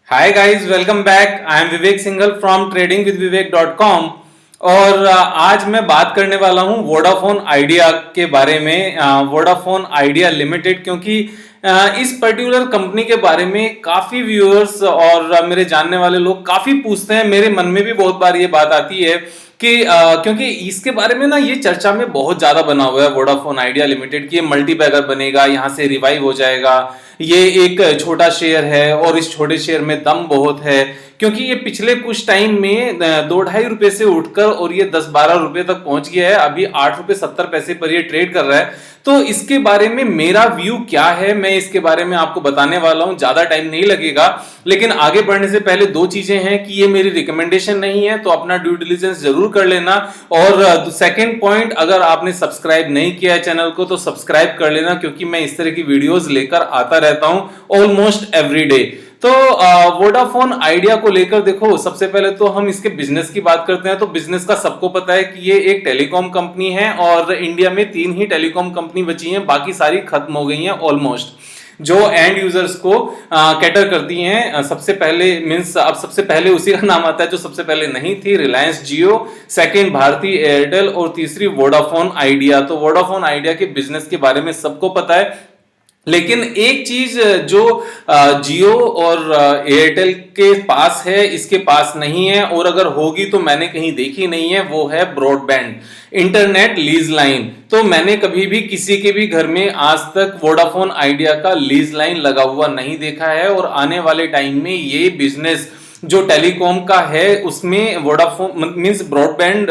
Hi guys, welcome back. I am Vivek Singhal from tradingwithvivek.com। और आज मैं बात करने वाला हूं वोडाफोन आइडिया के बारे में, वोडाफोन आइडिया लिमिटेड, क्योंकि इस पर्टिकुलर कंपनी के बारे में काफी व्यूअर्स और मेरे जानने वाले लोग काफी पूछते हैं। मेरे मन में भी बहुत बार ये बात आती है कि क्योंकि इसके बारे में ना ये चर्चा में बहुत ज्यादा बना हुआ है वोडाफोन आइडिया लिमिटेड की ये मल्टीबैगर बनेगा, यहाँ से रिवाइव हो जाएगा, ये एक छोटा शेयर है और इस छोटे शेयर में दम बहुत है, क्योंकि ये पिछले कुछ टाइम में 2-2.5 रुपए से उठकर और ये 10-12 रुपए तक पहुंच गया है। अभी 8 रुपए 70 पैसे पर ये ट्रेड कर रहा है। तो इसके बारे में मेरा व्यू क्या है, मैं इसके बारे में आपको बताने वाला हूं। ज्यादा टाइम नहीं लगेगा, लेकिन आगे बढ़ने से पहले दो चीजें हैं कि ये मेरी रिकमेंडेशन नहीं है, तो अपना ड्यू डिलिजेंस जरूर कर लेना। और सेकंड पॉइंट, अगर आपने सब्सक्राइब नहीं किया है चैनल को तो सब्सक्राइब कर लेना, क्योंकि मैं इस तरह की वीडियोस लेकर आता रहता हूं ऑलमोस्ट एवरी डे। तो वोडाफोन आइडिया को लेकर देखो, सबसे पहले तो हम इसके बिजनेस की बात करते हैं। तो बिजनेस का सबको पता है कि ये एक टेलीकॉम कंपनी है और इंडिया में 3 ही टेलीकॉम कंपनी बची हैं, बाकी सारी खत्म हो गई हैं ऑलमोस्ट, जो एंड यूजर्स को कैटर करती हैं। सबसे पहले मींस अब सबसे पहले उसी का नाम आता है जो सबसे पहले नहीं थी, रिलायंस जियो, सेकंड भारती एयरटेल और तीसरी वोडाफोन आइडिया। तो वोडाफोन आइडिया के बिजनेस के बारे में सबको पता है, लेकिन एक चीज जो जियो और एयरटेल के पास है इसके पास नहीं है, और अगर होगी तो मैंने कहीं देखी नहीं है, वो है ब्रॉडबैंड इंटरनेट लीज लाइन। तो मैंने कभी भी किसी के भी घर में आज तक वोडाफोन आइडिया का लीज लाइन लगा हुआ नहीं देखा है। और आने वाले टाइम में ये बिजनेस जो टेलीकॉम का है उसमें वोडाफोन मींस ब्रॉडबैंड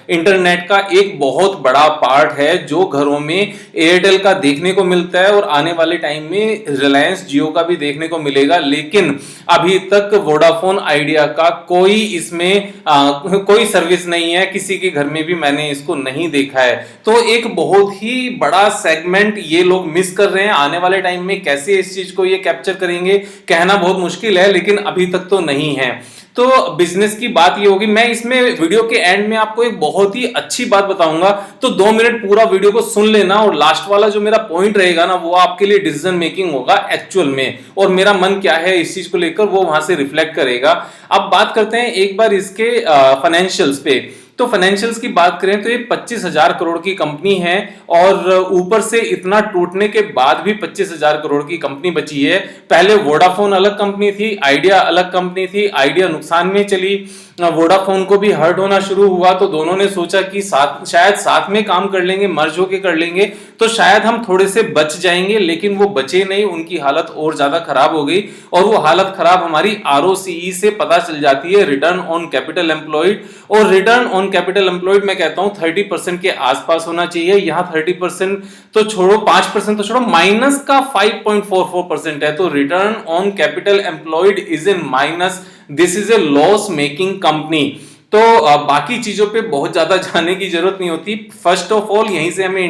इंटरनेट का एक बहुत बड़ा पार्ट है, जो घरों में एयरटेल का देखने को मिलता है और आने वाले टाइम में रिलायंस जियो का भी देखने को मिलेगा। लेकिन अभी तक वोडाफोन आइडिया का कोई इसमें कोई सर्विस नहीं है, किसी के घर में भी मैंने इसको नहीं देखा है। तो एक बहुत ही बड़ा सेगमेंट ये लोग मिस कर रहे हैं। आने वाले टाइम में कैसे इस चीज को ये कैप्चर करेंगे कहना बहुत मुश्किल है, लेकिन अभी तक तो नहीं है। तो बिजनेस की बात ये होगी, मैं इसमें वीडियो के एंड में आपको एक बहुत ही अच्छी बात बताऊंगा, तो 2 मिनट पूरा वीडियो को सुन लेना। और लास्ट वाला जो मेरा पॉइंट रहेगा ना, वो आपके लिए डिसीजन मेकिंग होगा एक्चुअल में, और मेरा मन क्या है इस चीज को लेकर वो वहां से रिफ्लेक्ट करेगा। अब बात करते हैं एक बार इसके फाइनेंशियल्स पे। तो फाइनेंशियल्स की बात करें तो ये 25,000 करोड़ की कंपनी है, और ऊपर से इतना टूटने के बाद भी 25,000 करोड़ की कंपनी बची है। पहले वोडाफोन अलग कंपनी थी, आइडिया अलग कंपनी थी, आइडिया नुकसान में चली, वोडाफोन को भी हर्ट होना शुरू हुआ, तो दोनों ने सोचा कि शायद साथ में काम कर लेंगे, मर्ज होके कर लेंगे तो शायद हम थोड़े से बच जाएंगे। लेकिन वो बचे नहीं, उनकी हालत और ज्यादा खराब हो गई। और वो हालत खराब हमारी आरओसीई से पता चल जाती है, रिटर्न ऑन कैपिटल एम्प्लॉयड। और रिटर्न ऑन कैपिटल एम्प्लॉयड मैं कहता हूं 30% के आसपास होना चाहिए। यहां 30% तो छोड़ो, 5% तो छोड़ो, माइनस का 5.44% है। तो return on capital employed is in minus, this is a loss making company. तो बाकी चीजों पे बहुत ज्यादा जाने की जरूरत नहीं होती। फर्स्ट ऑफ ऑल यहीं से हमें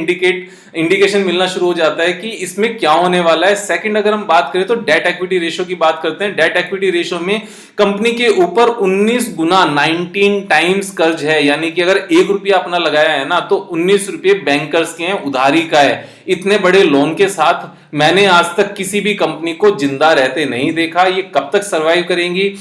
इंडिकेशन मिलना शुरू हो जाता है कि इसमें क्या होने वाला है। सेकंड, अगर हम बात करें तो डेट इक्विटी रेशियो की बात करते हैं। डेट इक्विटी रेशियो में कंपनी के ऊपर 19 गुना 19 टाइम्स कर्ज है, यानी कि अगर 1 रुपया अपना लगाया है ना तो 19 रुपये बैंकर्स के हैं, उधारी का है। इतने बड़े लोन के साथ मैंने आज तक किसी भी कंपनी को जिंदा रहते नहीं देखा। ये कब तक सरवाइव करेंगी,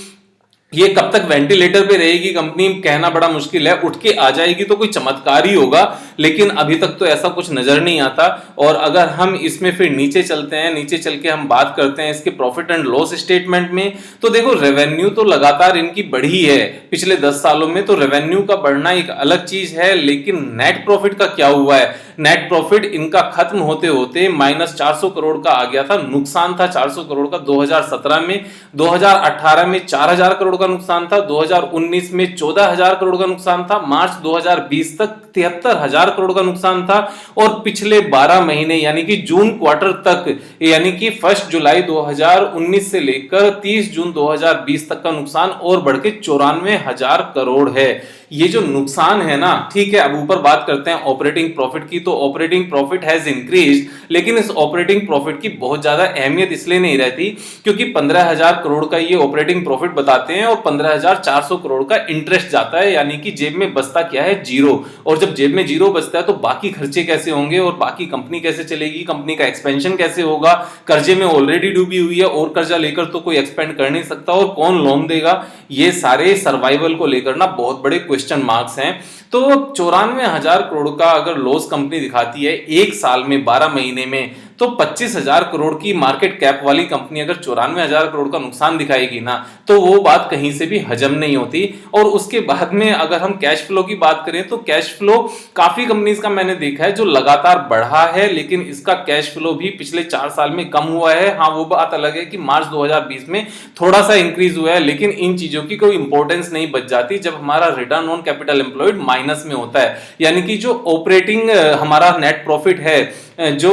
ये कब तक वेंटिलेटर पे रहेगी कंपनी, कहना बड़ा मुश्किल है। उठ के आ जाएगी तो कोई चमत्कार ही होगा, लेकिन अभी तक तो ऐसा कुछ नजर नहीं आता। और अगर हम इसमें फिर नीचे चलते हैं, नीचे चल के हम बात करते हैं इसके प्रॉफिट एंड लॉस स्टेटमेंट में, तो देखो रेवेन्यू तो लगातार इनकी बढ़ी है पिछले 10 सालों में। तो रेवेन्यू का बढ़ना एक अलग चीज है, लेकिन नेट प्रॉफिट का क्या हुआ है? नेट प्रॉफिट इनका खत्म होते होते माइनस 400 करोड़ का आ गया था, नुकसान था 400 करोड़ का 2017 में, 2018 में 4,000 करोड़ का नुकसान था, 2019 में 14,000 करोड़ का नुकसान था, मार्च 2020 तक 73,000 करोड़ का नुकसान था, और पिछले 12 महीने यानी कि जून क्वार्टर तक, यानी कि 1 जुलाई 2019 से लेकर 30 जून 2020 तक का नुकसान और बढ़ के 94,000 करोड़ है। ये जो नुकसान है ना, ठीक है, अब ऊपर बात करते हैं ऑपरेटिंग प्रॉफिट की। तो ऑपरेटिंग प्रॉफिट हैज इंक्रीज, लेकिन इस ऑपरेटिंग प्रॉफिट की बहुत ज्यादा अहमियत इसलिए नहीं रहती क्योंकि 15,000 करोड़ का ये ऑपरेटिंग प्रॉफिट बताते हैं और 15,400 करोड़ का इंटरेस्ट जाता है, यानी कि जेब में बचता क्या है, जीरो। और जब जेब में जीरो बचता है तो बाकी खर्चे कैसे होंगे और बाकी कंपनी कैसे चलेगी, कंपनी का एक्सपेंशन कैसे होगा, कर्जे में ऑलरेडी डूबी हुई है और कर्जा लेकर तो कोई एक्सपेंड कर नहीं सकता, और कौन लोन देगा। ये सारे सर्वाइवल को लेकर ना बहुत बड़े क्वेश्चन मार्क्स हैं। तो 94,000 करोड़ का अगर लॉस कंपनी दिखाती है एक साल में 12 महीने में, तो 25,000 करोड़ की मार्केट कैप वाली कंपनी अगर 94,000 करोड़ का नुकसान दिखाएगी ना, तो वो बात कहीं से भी हजम नहीं होती। और उसके बाद में अगर हम कैश फ्लो की बात करें तो कैश फ्लो काफी कंपनीज का मैंने देखा है जो लगातार बढ़ा है, लेकिन इसका कैश फ्लो भी पिछले 4 साल में कम हुआ है। हाँ, वो बात अलग है कि मार्च 2020 में थोड़ा सा इंक्रीज हुआ है, लेकिन इन चीजों की कोई इंपॉर्टेंस नहीं बच जाती जब हमारा return on capital employed minus में होता है। यानी कि जो ऑपरेटिंग हमारा नेट प्रॉफिट है, जो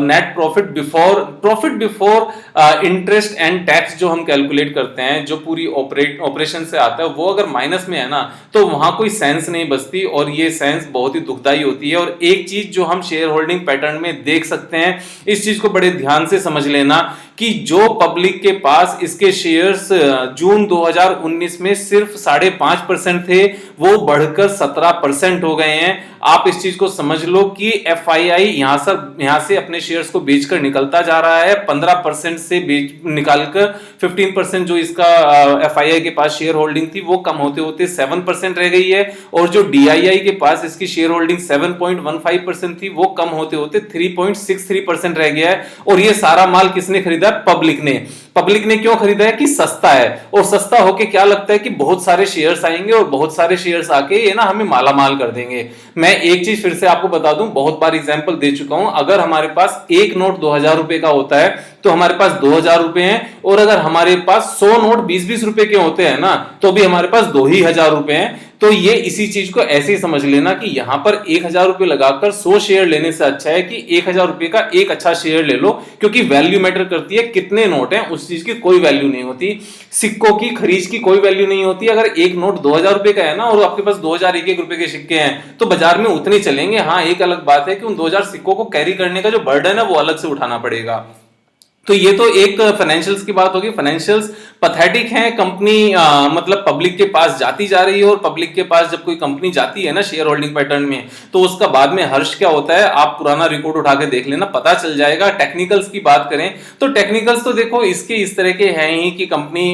net profit before interest and tax जो हम कैलकुलेट करते हैं, जो पूरी ऑपरेशन से आता है, वो अगर माइनस में है ना, तो वहां कोई सेंस नहीं बचती और ये सेंस बहुत ही दुखदाई होती है। और एक चीज जो हम शेयर होल्डिंग पैटर्न में देख सकते हैं, इस चीज को बड़े ध्यान से समझ लेना कि जो पब्लिक के पास इसके शेयर्स जून 2019 में सिर्फ 5.5% थे, वो बढ़कर 17% हो गए हैं। आप इस चीज को समझ लो कि एफआईआई यहां से अपने शेयर्स को बेचकर निकलता जा रहा है। 15% से निकालकर 15% जो इसका एफआईआई के पास शेयर होल्डिंग थी वो कम होते होते 7% रह गई है, और जो डीआईआई के पास इसकी शेयर होल्डिंग 7.15% थी वो कम होते होते 3.63% रह गया है। और ये सारा माल किसने खरीदा? पब्लिक ने क्यों खरीदा है? कि सस्ता है, और सस्ता होके क्या लगता है कि बहुत सारे शेयर्स आएंगे और बहुत सारे शेयर्स आके ये ना हमें माला माल कर देंगे। मैं एक चीज फिर से आपको बता दूं, बहुत बार एग्जांपल दे चुका हूं, अगर हमारे पास एक नोट 2,000 रुपए का होता है तो हमारे पास 2,000 रुपए हैं, और अगर हमारे पास 100 नोट 20-20 रुपए के होते हैं ना, तो भी हमारे पास 2,000 रुपए हैं। तो ये इसी चीज को ऐसे ही समझ लेना कि यहां पर 1,000 रुपए लगाकर 100 शेयर लेने से अच्छा है कि 1,000 रुपए का एक अच्छा शेयर ले लो, क्योंकि वैल्यू मैटर करती है। कितने नोट हैं उस चीज की कोई वैल्यू नहीं होती, सिक्कों की खरीद की कोई वैल्यू नहीं होती। अगर एक नोट 2,000 रुपए का है ना और आपके पास 2,000 एक रुपए के सिक्के हैं तो बाजार में उतने चलेंगे। हाँ, एक अलग बात है कि उन 2,000 सिक्कों को कैरी करने का जो बर्डन है वो अलग से उठाना पड़ेगा। तो ये तो एक फाइनेंशियल्स की बात होगी। फाइनेंशियल्स पैथेटिक है, कंपनी मतलब पब्लिक के पास जाती जा रही है, और पब्लिक के पास जब कोई कंपनी जाती है ना शेयर होल्डिंग पैटर्न में, तो उसका बाद में हर्ष क्या होता है, आप पुराना रिकॉर्ड उठा के देख लेना, पता चल जाएगा। टेक्निकल्स की बात करें तो टेक्निकल्स तो देखो इसके इस तरह के हैं ही कि कंपनी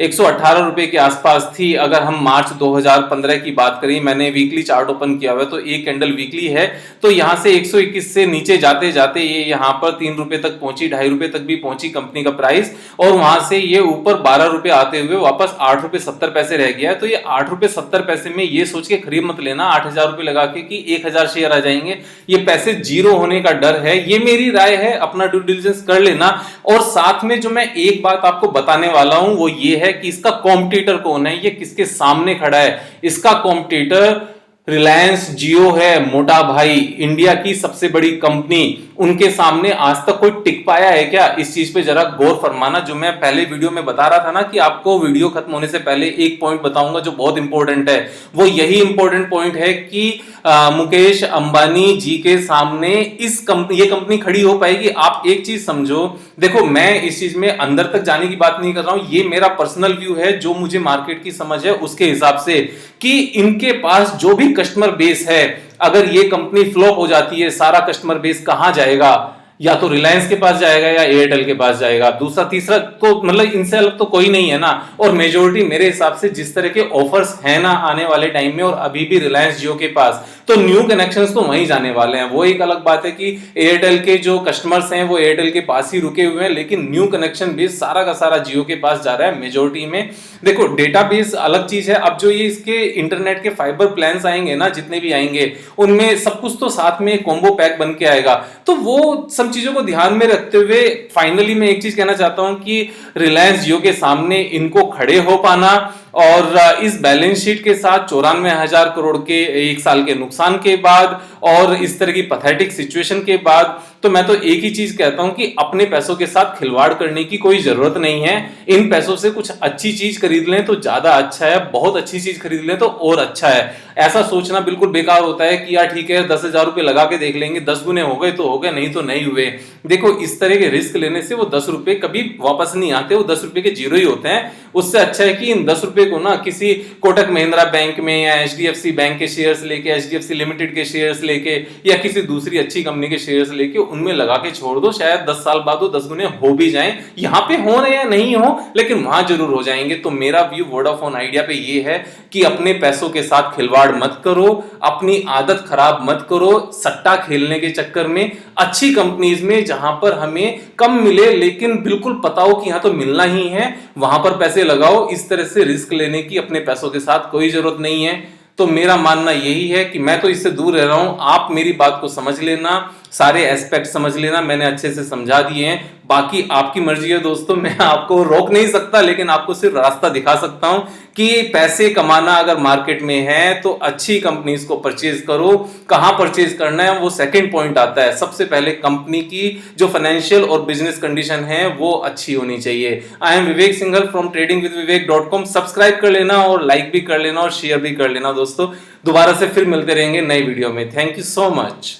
118 रुपए के आसपास थी। अगर हम मार्च 2015 की बात करें, मैंने वीकली चार्ट ओपन किया हुआ है तो एक कैंडल वीकली है, तो यहां से 121 से नीचे जाते जाते ये यहां पर 3 रुपए तक पहुंची, 2.5 रुपए तक भी पहुंची कंपनी का प्राइस, और वहां से ये ऊपर 12 रुपए आते हुए वापस 8 रुपए 70 पैसे रह गया है। तो ये 8 रुपए 70 पैसे में ये सोच के खरीद मत लेना 8,000 रुपए लगा के कि 1,000 शेयर आ जाएंगे, ये पैसे जीरो होने का डर है। ये मेरी राय है, अपना ड्यू डिलिजेंस कर लेना। और साथ में जो मैं एक बात आपको बताने वाला हूं वो ये है कि इसका कॉम्पिटिटर कौन है, ये किसके सामने खड़ा है। इसका कॉम्पिटिटर रिलायंस जियो है, मोटा भाई, इंडिया की सबसे बड़ी कंपनी। उनके सामने आज तक कोई टिक पाया है क्या? इस चीज पे जरा गौर फरमाना। जो मैं पहले वीडियो में बता रहा था ना कि आपको वीडियो खत्म होने से पहले एक पॉइंट बताऊंगा जो बहुत इंपॉर्टेंट है, वो यही इंपॉर्टेंट पॉइंट है कि मुकेश अंबानी जी के सामने ये कंपनी खड़ी हो पाएगी। आप एक चीज समझो, देखो मैं इस चीज में अंदर तक जाने की बात नहीं कर रहा हूं, ये मेरा पर्सनल व्यू है, जो मुझे मार्केट की समझ है उसके हिसाब से, कि इनके पास जो भी कस्टमर बेस है, अगर ये कंपनी फ्लॉप हो जाती है, सारा कस्टमर बेस कहां जाएगा? या तो रिलायंस के पास जाएगा या एयरटेल के पास जाएगा, दूसरा तीसरा तो मतलब इनसे अलग तो कोई नहीं है ना। और मेजोरिटी मेरे हिसाब से जिस तरह के ऑफर्स हैं ना आने वाले टाइम में, और अभी भी रिलायंस जियो के पास, तो न्यू कनेक्शंस तो वहीं जाने वाले हैं। वो एक अलग बात है कि एयरटेल के जो कस्टमर्स हैं वो एयरटेल के पास ही रुके हुए हैं, लेकिन न्यू कनेक्शन बेस सारा का सारा जियो के पास जा रहा है मेजोरिटी में। देखो डेटाबेस अलग चीज है, अब जो ये इसके इंटरनेट के फाइबर प्लान्स आएंगे ना, जितने भी आएंगे उनमें सब कुछ तो साथ में कॉम्बो पैक बन के आएगा। तो वो सब चीजों को ध्यान में रखते हुए फाइनली मैं एक चीज कहना चाहता हूं कि रिलायंस जियो के सामने इनको खड़े हो पाना और इस बैलेंस शीट के साथ 94,000 करोड़ के एक साल के नुकसान के बाद और इस तरह की पैथेटिक सिचुएशन के बाद तो मैं तो एक ही चीज कहता हूं कि अपने पैसों के साथ खिलवाड़ करने की कोई जरूरत नहीं है। इन पैसों से कुछ अच्छी चीज खरीद लें तो ज्यादा अच्छा है, बहुत अच्छी चीज खरीद लें तो और अच्छा है। ऐसा सोचना बिल्कुल बेकार होता है कि यार ठीक है 10,000 रुपए लगा के देख लेंगे, 10 गुने हो गए तो हो गए, नहीं तो नहीं हुए। देखो इस तरह के रिस्क लेने से वो 10 रुपए कभी वापस नहीं आते, वो 10 रुपए के जीरो ही होते हैं। उससे अच्छा है कि इन 10 रुपए को ना किसी कोटक महिंद्रा बैंक में या एचडीएफसी बैंक के शेयर्स लेके, एचडीएफसी लिमिटेड के शेयर्स लेके या किसी दूसरी अच्छी कंपनी के शेयर्स लेके उनमें लगा के छोड़ दो। शायद 10 साल बाद वो 10 गुने हो भी जाएं, यहाँ पे हो रहे या नहीं हो लेकिन वहां जरूर हो जाएंगे। तो मेरा व्यू वोडाफोन आइडिया पे ये है कि अपने पैसों के साथ खिलवाड़ मत करो, अपनी आदत खराब मत करो सट्टा खेलने के चक्कर में। अच्छी कंपनीज में जहां पर हमें कम मिले लेकिन बिल्कुल पता हो कि यहां तो मिलना ही है, वहां पर पैसे लगाओ। इस तरह से रिस्क लेने की अपने पैसों के साथ कोई जरूरत नहीं है। तो मेरा मानना यही है कि मैं तो इससे दूर रह रहा हूं, आप मेरी बात को समझ लेना, सारे एस्पेक्ट समझ लेना, मैंने अच्छे से समझा दिए हैं। बाकी आपकी मर्जी है दोस्तों, मैं आपको रोक नहीं सकता लेकिन आपको सिर्फ रास्ता दिखा सकता हूं कि पैसे कमाना अगर मार्केट में है तो अच्छी कंपनीज को परचेज करो। कहां परचेज करना है वो सेकंड पॉइंट आता है, सबसे पहले कंपनी की जो फाइनेंशियल और बिजनेस कंडीशन है वो अच्छी होनी चाहिए। I am Vivek Singhal from tradingwithvivek.com। Subscribe कर लेना और लाइक भी कर लेना और शेयर भी कर लेना दोस्तों। दोबारा से फिर मिलते रहेंगे नई वीडियो में। Thank you so much.